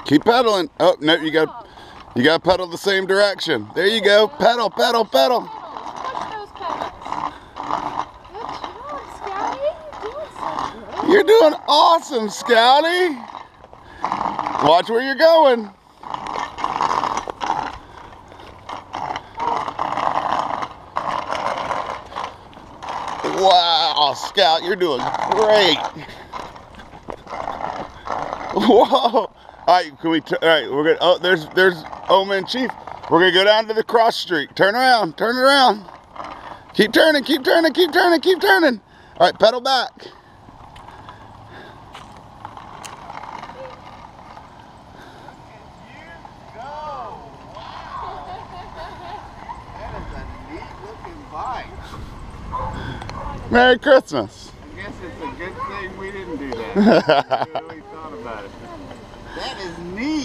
Keep pedaling. Oh no, you got to pedal the same direction. There you go. Pedal, pedal, pedal. Push those pedals. Good job, Scouty. You're doing so good. You're doing awesome, Scouty. Watch where you're going. Wow, Scout, you're doing great. Whoa. All right, can we? All right, we're gonna. Oh, there's Oma and Chief. We're gonna go down to the cross street. Turn around, turn it around. Keep turning, keep turning, keep turning, keep turning. All right, pedal back. Merry Christmas. I guess it's a good thing we didn't do that. We really thought about it. That is neat.